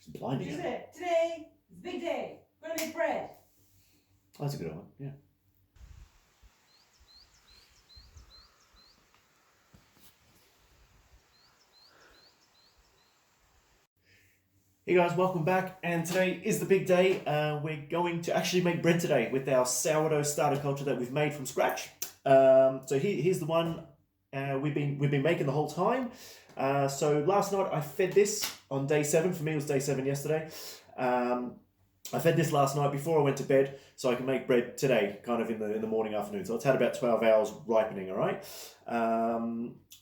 It's blinding. She said, today is a big day. We're going to make bread. Oh, that's a good one, yeah. Hey guys, welcome back, and today is the big day. We're going to actually make bread today with our sourdough starter culture that we've made from scratch. So here's the one we've been making the whole time. So last night I fed this on day 7. For me it was day 7 yesterday. I fed this last night before I went to bed so I can make bread today, kind of in the morning, afternoon. So it's had about 12 hours ripening, all right?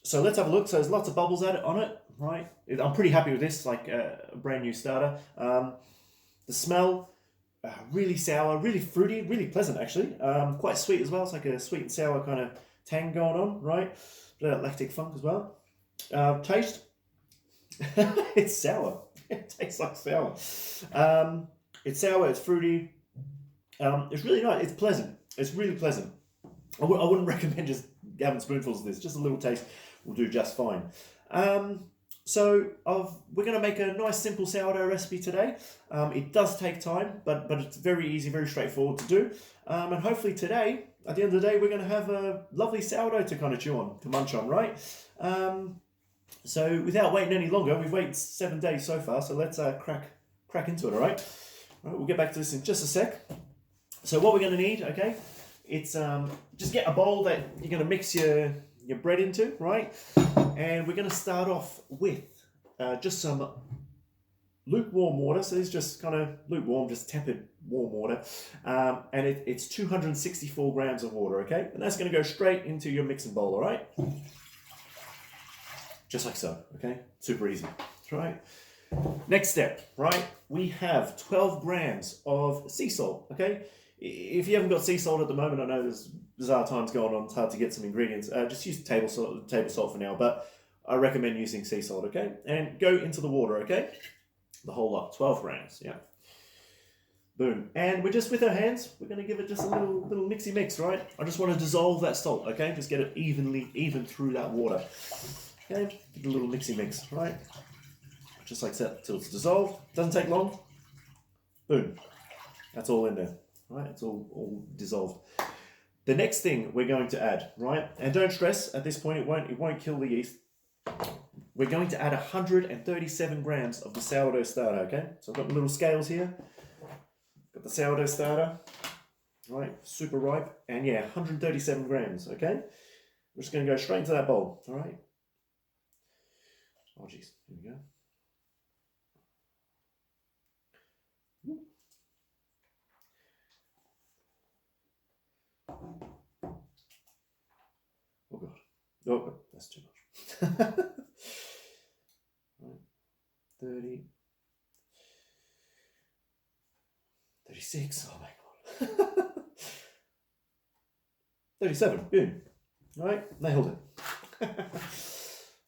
So let's have a look. So there's lots of bubbles on it, right? I'm pretty happy with this, like a brand new starter. The smell, really sour, really fruity, really pleasant actually. Quite sweet as well. It's like a sweet and sour kind of tang going on, right? Bit of lactic funk as well. Taste, it's sour. It tastes like sour. It's sour, it's fruity. It's really nice. It's pleasant. It's really pleasant. I wouldn't recommend just having spoonfuls of this. Just a little taste will do just fine. So we're going to make a nice simple sourdough recipe today. It does take time, but it's very easy, very straightforward to do. And hopefully today, at the end of the day, we're going to have a lovely sourdough to kind of chew on, to munch on, right? So without waiting any longer, we've waited 7 days so far, so let's crack into it, all right? All right, we'll get back to this in just a sec. So what we're going to need, okay, it's just get a bowl that you're going to mix your bread into, right? And we're going to start off with just some lukewarm water. So this is just kind of lukewarm, just tepid warm water. And it's 264 grams of water, okay? And that's going to go straight into your mixing bowl, all right? Just like so, okay? Super easy, right? Next step, right? We have 12 grams of sea salt, okay? If you haven't got sea salt at the moment, I know there's bizarre times going on, it's hard to get some ingredients. Just use table salt for now, but I recommend using sea salt, okay? And go into the water, okay? The whole lot, 12 grams, yeah. Boom. And we're just with our hands, we're going to give it just a little mixy mix, right? I just want to dissolve that salt, okay? Just get it even through that water. Okay, give it a little mixy mix, right? Just like that till it's dissolved. Doesn't take long. Boom. That's all in there, right? It's all dissolved. The next thing we're going to add, right? And don't stress at this point, it won't kill the yeast. We're going to add 137 grams of the sourdough starter, okay? So I've got the little scales here. Got the sourdough starter, right? Super ripe. And yeah, 137 grams, okay? We're just going to go straight into that bowl, all right? Oh, geez. Here we go. Oh god. Oh god, that's too much. Right. 30. 36. Oh my god. 37. Boom. Right? Nailed it.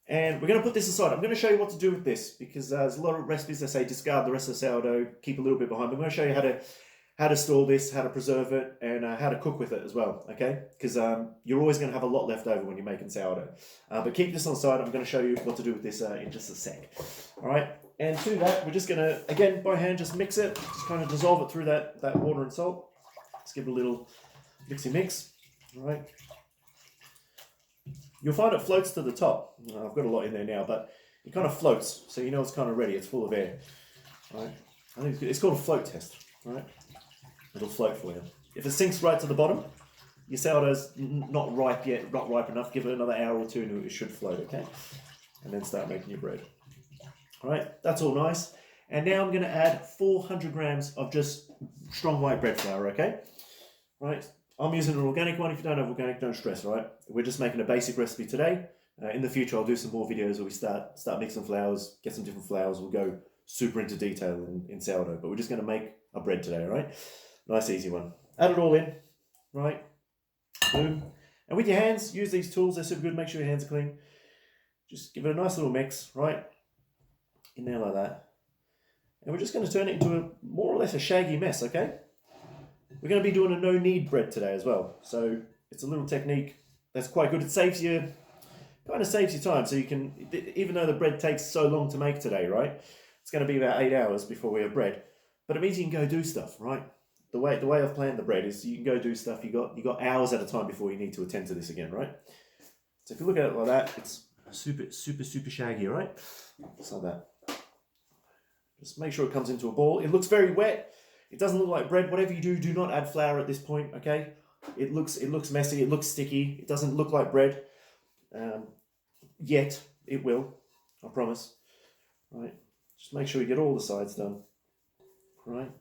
And we're going to put this aside. I'm going to show you what to do with this because there's a lot of recipes that say discard the rest of the sourdough, keep a little bit behind. But I'm going to show you how to store this, how to preserve it, and how to cook with it as well, okay? Because you're always going to have a lot left over when you're making sourdough. But keep this on the side. I'm going to show you what to do with this in just a sec. All right? And to that, we're just going to, again, by hand, just mix it. Just kind of dissolve it through that water and salt. Just give it a little mixy mix. All right? You'll find it floats to the top. I've got a lot in there now, but it kind of floats, so you know it's kind of ready. It's full of air. All right? I think it's called a float test. All right? It'll float for you. If it sinks right to the bottom, your sourdough's not ripe yet, not ripe enough. Give it another hour or two and it should float, okay? And then start making your bread. All right, that's all nice. And now I'm going to add 400 grams of just strong white bread flour, okay? All right, I'm using an organic one. If you don't have organic, don't stress, all right? We're just making a basic recipe today. In the future, I'll do some more videos where we start mixing flours, get some different flours. We'll go super into detail in sourdough, but we're just going to make a bread today, all right? Nice, easy one. Add it all in, right? Boom. And with your hands, use these tools. They're super good. Make sure your hands are clean. Just give it a nice little mix, right? In there like that. And we're just going to turn it into a more or less a shaggy mess, okay? We're going to be doing a no-knead bread today as well. So it's a little technique that's quite good. It saves you, kind of saves you time. So you can, even though the bread takes so long to make today, right? it's going to be about 8 hours before we have bread. But it means you can go do stuff, right? The way I've planned the bread is you can go do stuff. You got hours at a time before you need to attend to this again, right? So if you look at it like that, it's super shaggy, right? Just like that. Just make sure it comes into a ball. It looks very wet. It doesn't look like bread. Whatever you do, do not add flour at this point, okay? It looks messy. It looks sticky. It doesn't look like bread. Yet it will, I promise. Right? Just make sure you get all the sides done. Right?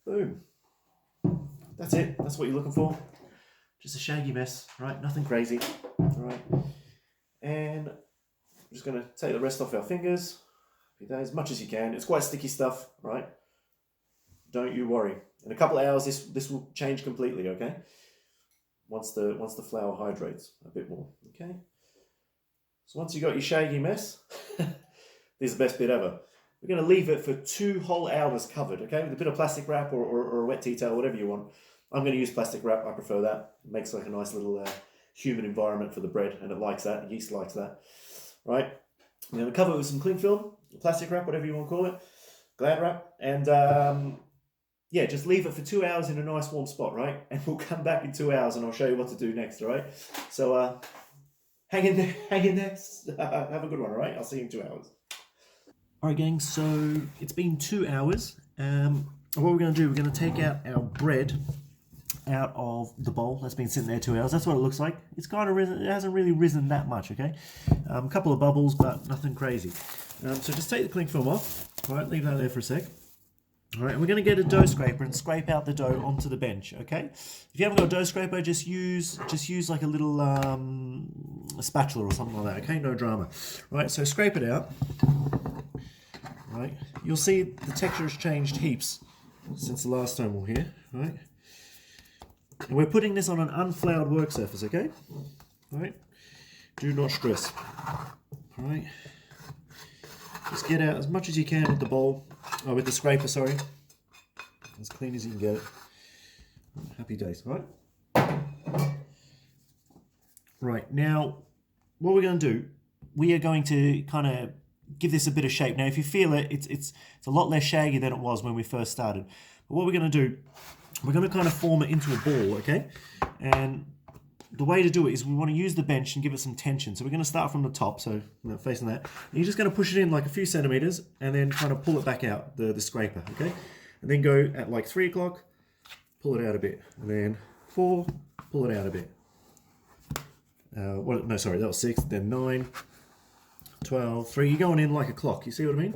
Boom. That's it. That's what you're looking for. Just a shaggy mess, right? Nothing crazy. All right. And I'm just going to take the rest off our fingers. As much as you can. It's quite sticky stuff, right? Don't you worry. In a couple of hours, this will change completely, okay? Once the flour hydrates a bit more, okay? So once you got your shaggy mess, this is the best bit ever. We're going to leave it for 2 whole hours covered, okay? With a bit of plastic wrap or a wet tea towel, whatever you want. I'm going to use plastic wrap. I prefer that. It makes like a nice little humid environment for the bread, and it likes that. The yeast likes that, right? I'm going to cover it with some cling film, plastic wrap, whatever you want to call it, Glad wrap, and yeah, just leave it for 2 hours in a nice warm spot, right? And we'll come back in 2 hours and I'll show you what to do next, all right? So hang in there, have a good one, all right? I'll see you in 2 hours. All right, gang, so it's been 2 hours. What we're going to do, we're going to take out our bread out of the bowl that's been sitting there 2 hours. That's what it looks like. It's kind of risen, it hasn't really risen that much, okay? A couple of bubbles, but nothing crazy. So just take the cling film off, all right? Leave that there for a sec. All right, we're going to get a dough scraper and scrape out the dough onto the bench, okay? If you haven't got a dough scraper, just use like a little a spatula or something like that, okay? No drama. Right, so scrape it out. Right, you'll see the texture has changed heaps since the last time we were here, right? And we're putting this on an unfloured work surface, okay? All right, do not stress. All right, just get out as much as you can with the bowl. Oh, with the scraper, sorry. As clean as you can get it. Happy days, right? Right, now, what we're going to do, we are going to kind of give this a bit of shape. Now, if you feel it, it's a lot less shaggy than it was when we first started. But what we're going to do, we're going to kind of form it into a ball, okay? And the way to do it is we want to use the bench and give it some tension. So we're going to start from the top, so facing that. And you're just going to push it in like a few centimeters and then kind of pull it back out, the scraper, okay? And then go at like 3 o'clock, pull it out a bit. And then 4, pull it out a bit. No, sorry, that was 6, then 9, 12, 3. You're going in like a clock, you see what I mean?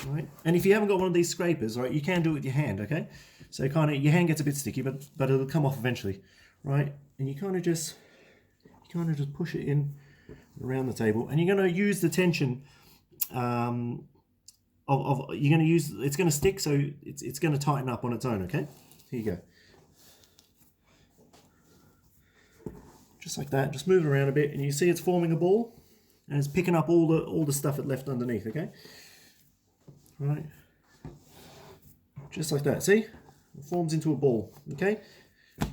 Right. And if you haven't got one of these scrapers, right, you can do it with your hand, okay? So kind of, your hand gets a bit sticky, but it'll come off eventually. Right, and you kind of just push it in around the table, and you're going to use the tension you're going to use. It's going to stick, so it's going to tighten up on its own. Okay, here you go, just like that. Just move it around a bit, and you see it's forming a ball, and it's picking up all the stuff it left underneath. Okay, right, just like that. See, it forms into a ball. Okay.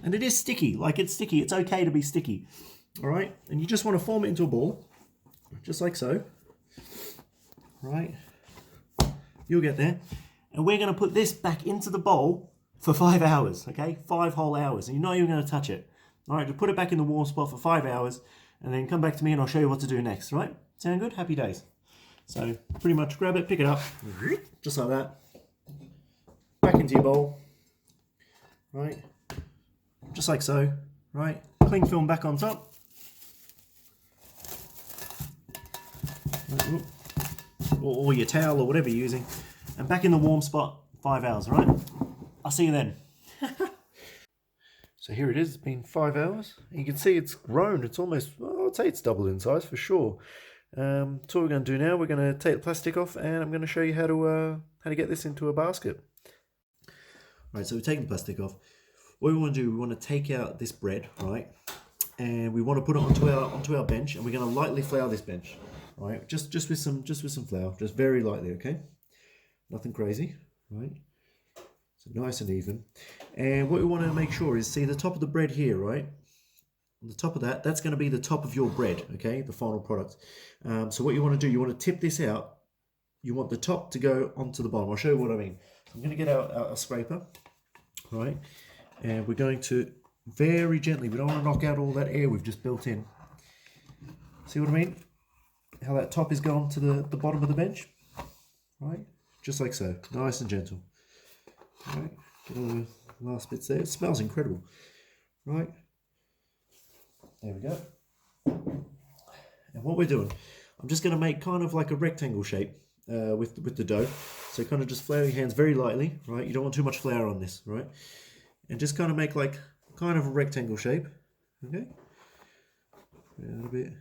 And it is sticky, like it's sticky. It's okay to be sticky, all right? And you just want to form it into a ball, just like so, right? You'll get there. And we're going to put this back into the bowl for 5 hours, okay? 5 whole hours, and you're not even going to touch it. All right, just put it back in the warm spot for 5 hours, and then come back to me and I'll show you what to do next, right? Sound good? Happy days. So pretty much grab it, pick it up, just like that. Back into your bowl, right? Just like so, right? Cling film back on top. Or your towel or whatever you're using. And back in the warm spot, 5 hours, right? I'll see you then. So here it is, it's been 5 hours. You can see it's grown, it's almost, well, I'd say it's doubled in size for sure. So what we're going to do now, we're going to take the plastic off and I'm going to show you how to get this into a basket. Right, so we're taking the plastic off. What we want to do, we want to take out this bread, right? And we want to put it onto our bench, and we're going to lightly flour this bench, right? Just with some flour, just very lightly, okay? Nothing crazy, right? So nice and even. And what we want to make sure is, see the top of the bread here, right? on the top of that, that's going to be the top of your bread, okay, the final product. So what you want to do, you want to tip this out. You want the top to go onto the bottom. I'll show you what I mean. I'm going to get out a scraper, right, and we're going to very gently, we don't want to knock out all that air we've just built in. See what I mean? How that top is going to the bottom of the bench, right? Just like so, nice and gentle. Right, get all the last bits there. It smells incredible, right? There we go. And what we're doing, I'm just going to make kind of like a rectangle shape with the dough. So kind of just flour your hands very lightly, right? You don't want too much flour on this, right? And just kind of make like kind of a rectangle shape, okay? A little bit.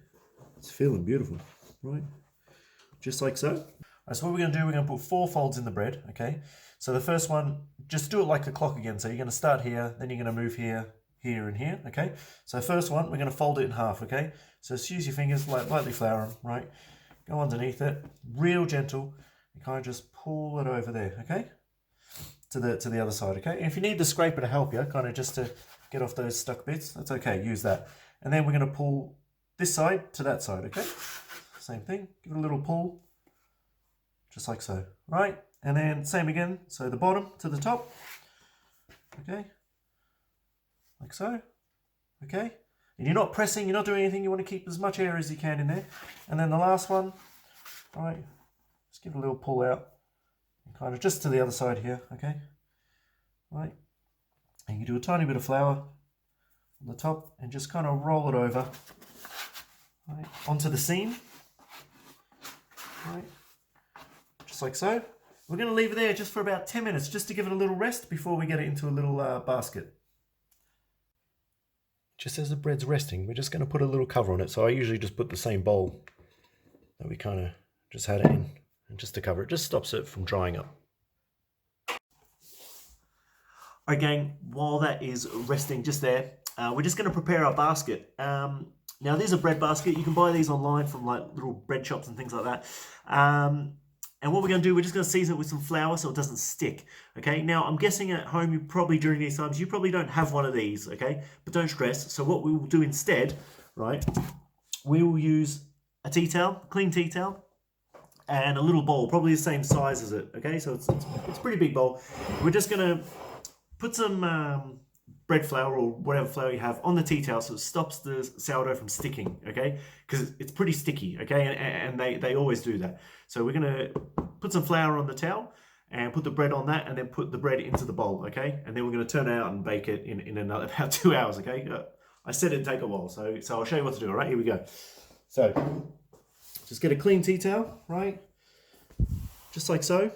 It's feeling beautiful, right? Just like so. All right, so what we're going to do, we're going to put 4 folds in the bread, okay? So the first one, just do it like a clock again. So you're going to start here, then you're going to move here, here, and here, okay? So first one, we're going to fold it in half, okay? So just use your fingers, lightly flour them, right? Go underneath it, real gentle, and kind of just pull it over there, okay? To the other side, okay? And if you need the scraper to help you, kind of just to get off those stuck bits, that's okay, use that. And then we're going to pull this side to that side, okay? Same thing, give it a little pull, just like so, right? And then same again, so the bottom to the top, okay? Like so, okay? And you're not pressing, you're not doing anything, you want to keep as much air as you can in there. And then the last one, all right, just give it a little pull out, and kind of just to the other side here, okay? Right, and you do a tiny bit of flour on the top and just kind of roll it over, right, onto the seam, right, just like so. We're going to leave it there just for about 10 minutes, just to give it a little rest before we get it into a little basket. Just as the bread's resting, we're just going to put a little cover on it. So I usually just put the same bowl that we kind of just had it in, and just to cover it, just stops it from drying up. Alright gang, while that is resting just there, we're just going to prepare our basket. Now there's a bread basket, you can buy these online from like little bread shops and things like that. And what we're going to do, we're just going to season it with some flour so it doesn't stick, okay? Now, I'm guessing at home, you probably, during these times, you probably don't have one of these, okay? But don't stress. So what we will do instead, right, we will use a tea towel, clean tea towel, and a little bowl, probably the same size as it, okay? So it's a pretty big bowl. We're just going to put some bread flour or whatever flour you have on the tea towel so it stops the sourdough from sticking, okay? Because it's pretty sticky, okay? And they always do that. So we're going to put some flour on the towel and put the bread on that and then put the bread into the bowl, okay? And then we're going to turn it out and bake it in another about 2 hours, okay? I said it'd take a while, so I'll show you what to do, all right? Here we go. So just get a clean tea towel, right? Just like so.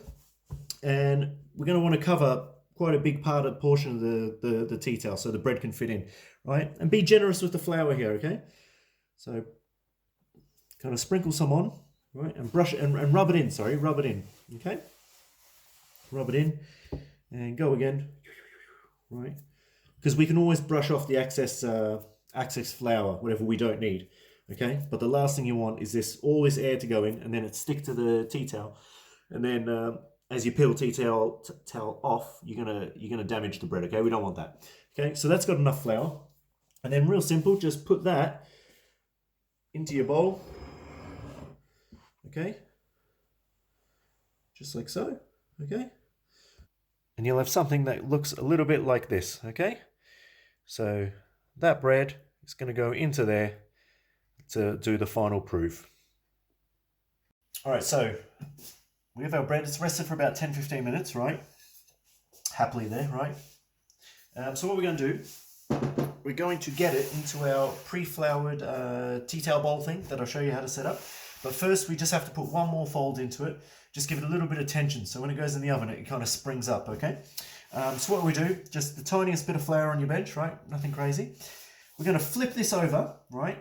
And we're going to want to cover quite a big portion of the tea towel so the bread can fit in, right? And be generous with the flour here, okay? So kind of sprinkle some on, right? And brush it and rub it in, rub it in, okay? Rub it in and go again, right? Because we can always brush off the excess flour, whatever we don't need, okay? But the last thing you want is all this air to go in and then it stick to the tea towel. And then as you peel tea towel off, you're gonna damage the bread, okay? We don't want that, okay? So that's got enough flour. And then real simple, just put that into your bowl, okay? Just like so, okay? And you'll have something that looks a little bit like this, okay? So that bread is gonna go into there to do the final proof. All right, so we have our bread. It's rested for about 10-15 minutes, right? Happily there, right? So what we're going to do, we're going to get it into our pre-floured tea towel bowl thing that I'll show you how to set up. But first, we just have to put one more fold into it. Just give it a little bit of tension. So when it goes in the oven, it kind of springs up, okay? So what we do, just the tiniest bit of flour on your bench, right? Nothing crazy. We're going to flip this over, right?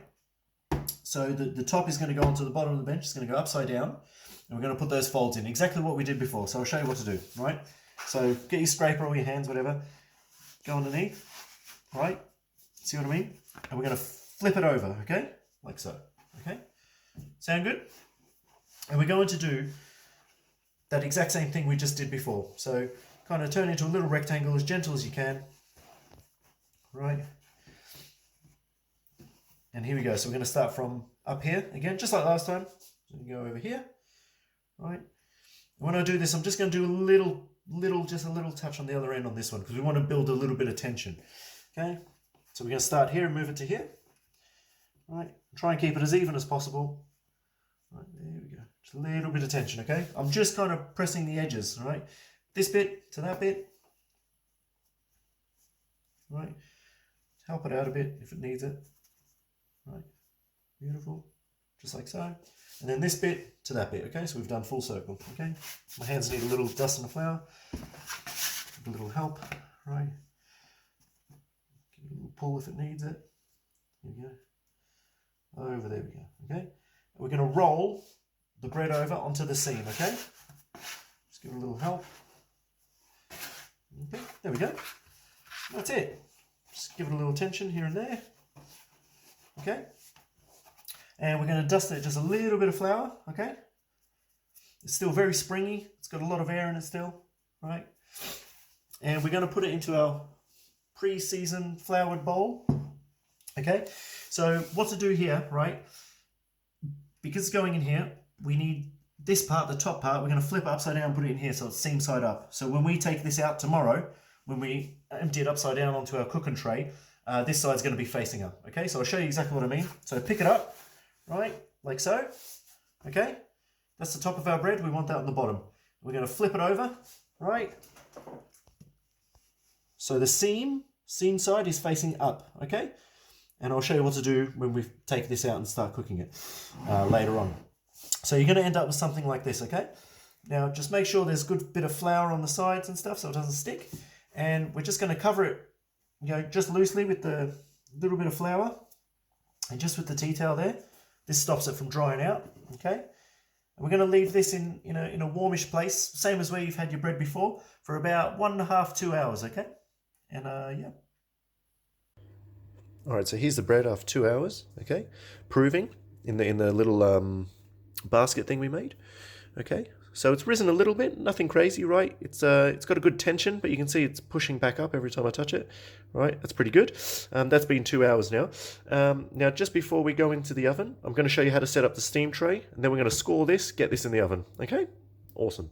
So the top is going to go onto the bottom of the bench. It's going to go upside down. And we're going to put those folds in, exactly what we did before. So I'll show you what to do, right? So get your scraper or your hands, whatever. Go underneath, right? See what I mean? And we're going to flip it over, okay? Like so, okay? Sound good? And we're going to do that exact same thing we just did before. So kind of turn into a little rectangle as gentle as you can, right? And here we go. So we're going to start from up here again, just like last time. So we go over here, right? And when I do this, I'm just going to do just a little touch on the other end on this one because we want to build a little bit of tension. Okay, so we're going to start here and move it to here. Right, try and keep it as even as possible. Right, there we go. Just a little bit of tension, okay? I'm just kind of pressing the edges, all right? This bit to that bit. Right, help it out a bit if it needs it. Right, beautiful, just like so. And then this bit to that bit, okay? So we've done full circle, okay? My hands need a little dust and the flour, a little help, right? Give it a little pull if it needs it. Here we go. Over there we go, okay? And we're going to roll the bread over onto the seam, okay? Just give it a little help. Okay, there we go. That's it. Just give it a little tension here and there. Okay? And we're going to dust it just a little bit of flour, okay? It's still very springy. It's got a lot of air in it still, right? And we're going to put it into our pre-seasoned floured bowl, okay? So what to do here, right? Because it's going in here, we need this part, the top part, we're going to flip it upside down and put it in here so it's seam side up. So when we take this out tomorrow, when we empty it upside down onto our cooking tray, this side's going to be facing up, okay? So I'll show you exactly what I mean. So pick it up, right, like so, okay? That's the top of our bread. We want that on the bottom. We're going to flip it over, right? So the seam side is facing up, okay? And I'll show you what to do when we take this out and start cooking it later on. So you're going to end up with something like this, okay? Now just make sure there's a good bit of flour on the sides and stuff so it doesn't stick. And we're just going to cover it, you know, just loosely with the little bit of flour and just with the tea towel there. This stops it from drying out, okay? And we're going to leave this in a warmish place, same as where you've had your bread before, for about 1.5 to 2 hours, okay? And yeah. All right, so here's the bread after 2 hours, okay? Proving in the little basket thing we made, okay? So it's risen a little bit, nothing crazy, right? It's got a good tension, but you can see it's pushing back up every time I touch it, right? That's pretty good. That's been 2 hours now. Now, just before we go into the oven, I'm going to show you how to set up the steam tray, and then we're going to score this, get this in the oven, okay? Awesome.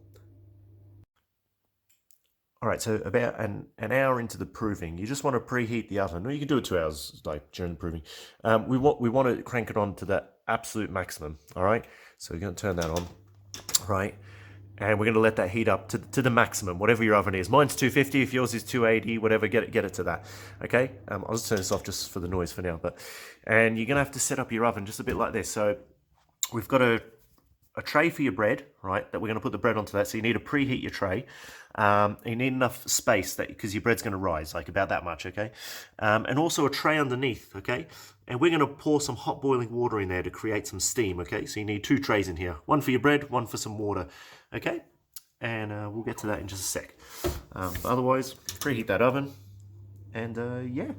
All right, so about an hour into the proving, you just want to preheat the oven. Or you can do it 2 hours, like during the proving. We want to crank it on to that absolute maximum. All right, so we're going to turn that on, right? And we're going to let that heat up to the maximum, whatever your oven is. Mine's 250. If yours is 280, whatever, get it to that. Okay. I'll just turn this off just for the noise for now. And you're going to have to set up your oven just a bit like this. So we've got a tray for your bread, right, that we're going to put the bread onto that. So you need to preheat your tray. You need enough space because your bread's going to rise, like about that much, okay? And also a tray underneath, okay? And we're going to pour some hot boiling water in there to create some steam, okay? So you need 2 trays in here. One for your bread, one for some water, okay? And we'll get to that in just a sec. But otherwise, preheat that oven. And yeah,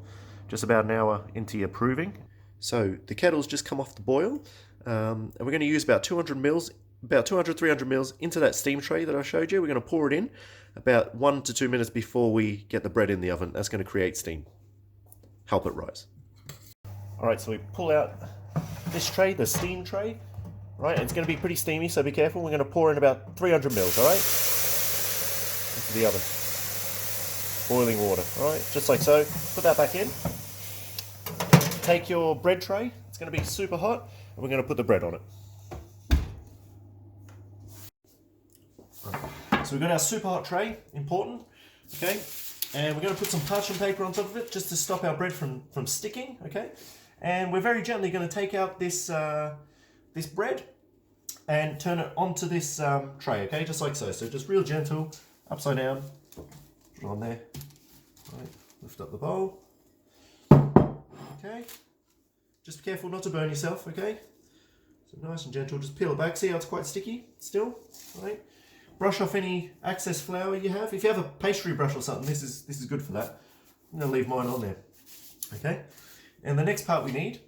just about an hour into your proving. So the kettle's just come off the boil. And we're going to use about 200 mils, about 200, 300 mils into that steam tray that I showed you. We're going to pour it in about 1 to 2 minutes before we get the bread in the oven. That's going to create steam, help it rise. All right, so we pull out this tray, the steam tray, right? It's going to be pretty steamy, so be careful. We're going to pour in about 300 mils, all right? Into the oven. Boiling water, all right? Just like so. Put that back in. Take your bread tray. It's going to be super hot. And we're going to put the bread on it. So we've got our super hot tray, important, okay? And we're going to put some parchment paper on top of it just to stop our bread from sticking, okay? And we're very gently going to take out this this bread and turn it onto this tray, okay? Just like so. So just real gentle, upside down, put it on there, right? Lift up the bowl, okay? Just be careful not to burn yourself, okay? So nice and gentle, just peel it back. See how it's quite sticky still, right? Brush off any excess flour you have. If you have a pastry brush or something, this is good for that. I'm gonna leave mine on there, okay? And the next part we need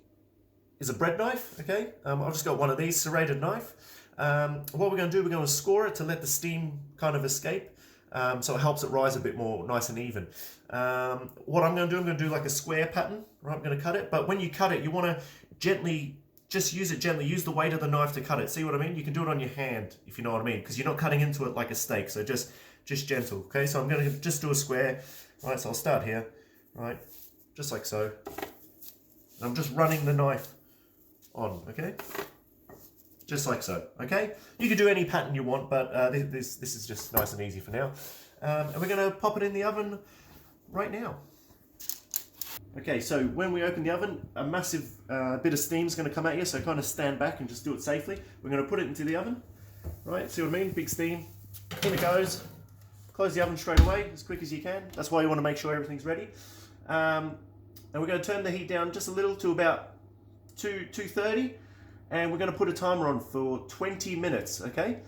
is a bread knife, okay? I've just got one of these, serrated knife. What we're gonna do, we're gonna score it to let the steam kind of escape, so it helps it rise a bit more nice and even. What I'm gonna do like a square pattern, right? I'm gonna cut it, but when you cut it, you wanna gently, just use it gently. Use the weight of the knife to cut it. See what I mean? You can do it on your hand if you know what I mean, because you're not cutting into it like a steak. So just gentle. Okay, so I'm going to just do a square. Right, so I'll start here. Right, just like so. And I'm just running the knife on. Okay, just like so. Okay, you can do any pattern you want, but this is just nice and easy for now. And we're going to pop it in the oven right now. Okay, so when we open the oven, a massive bit of steam is going to come at you, so kind of stand back and just do it safely. We're going to put it into the oven, right? See what I mean? Big steam. In it goes. Close the oven straight away as quick as you can. That's why you want to make sure everything's ready. And we're going to turn the heat down just a little to about 230, and we're going to put a timer on for 20 minutes, okay?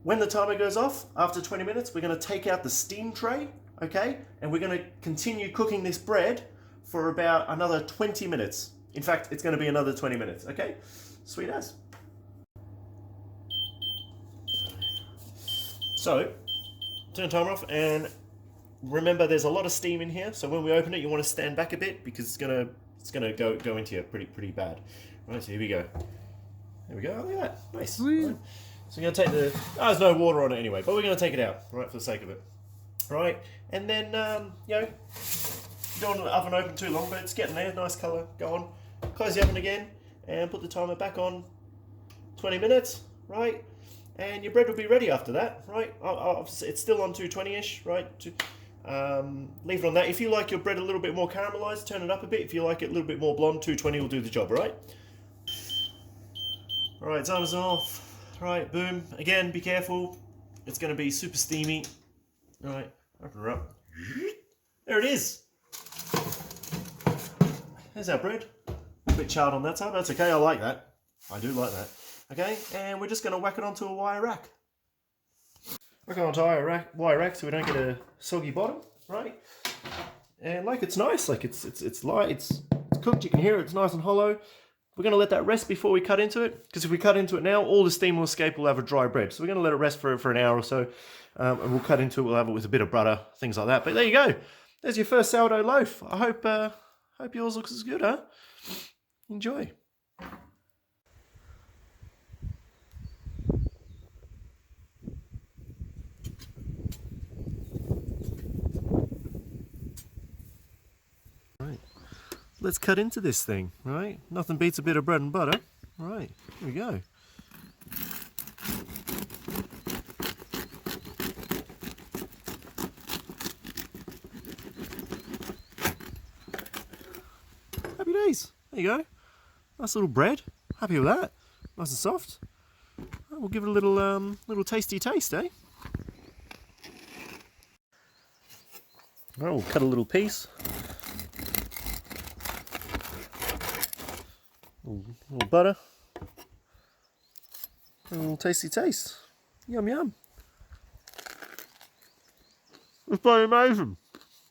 When the timer goes off, after 20 minutes, we're going to take out the steam tray, okay? And we're going to continue cooking this bread for about another 20 minutes. In fact, it's going to be another 20 minutes, okay? Sweet as. So, turn the timer off, and remember there's a lot of steam in here, so when we open it, you want to stand back a bit because it's gonna go into you pretty bad. Right, so here we go. There we go. Oh, look at that. Nice. Right. So we're going to take the... Oh, there's no water on it anyway, but we're going to take it out, right, for the sake of it. Right, and then, you know, you don't want the oven open too long, but it's getting there. Nice colour. Go on. Close the oven again, and put the timer back on 20 minutes, right? And your bread will be ready after that, right? It's still on 220-ish, right? Leave it on that. If you like your bread a little bit more caramelised, turn it up a bit. If you like it a little bit more blonde, 220 will do the job, right? Alright, timer's off. Right, boom. Again, be careful. It's going to be super steamy. Alright, open her up. There it is. There's our bread. A bit charred on that side. That's okay, I like that. I do like that. Okay, and we're just going to whack it onto a wire rack. Whack it onto a wire rack so we don't get a soggy bottom, right? And like it's nice, like it's light, it's cooked, you can hear it, it's nice and hollow. We're going to let that rest before we cut into it, because if we cut into it now, all the steam will escape, we'll have a dry bread. So we're going to let it rest for an hour or so, and we'll cut into it, we'll have it with a bit of butter, things like that. But there you go, there's your first sourdough loaf. I hope yours looks as good, huh? Enjoy. Right. Let's cut into this thing, right? Nothing beats a bit of bread and butter. Right, here we go. Happy days. There you go. Nice little bread. Happy with that. Nice and soft. Right, we'll give it a little tasty taste, eh? Right, we'll cut a little piece. A little butter. A little tasty taste. Yum yum. It's pretty amazing.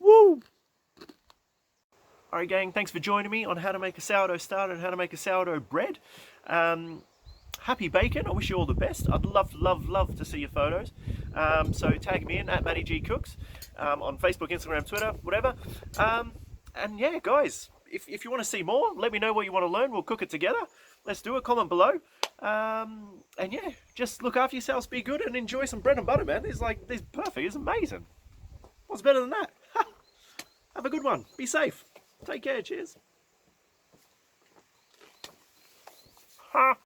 Woo! Alright gang, thanks for joining me on how to make a sourdough starter and how to make a sourdough bread. Happy baking. I wish you all the best. I'd love to see your photos. So tag me in at Matty G Cooks on Facebook, Instagram, Twitter, whatever. And yeah, guys, if you want to see more, let me know what you want to learn. We'll cook it together. Let's do it. Comment below. And yeah, just look after yourselves, be good, and enjoy some bread and butter, man. It's perfect. It's amazing. What's better than that? Have a good one. Be safe. Take care. Cheers. Ha!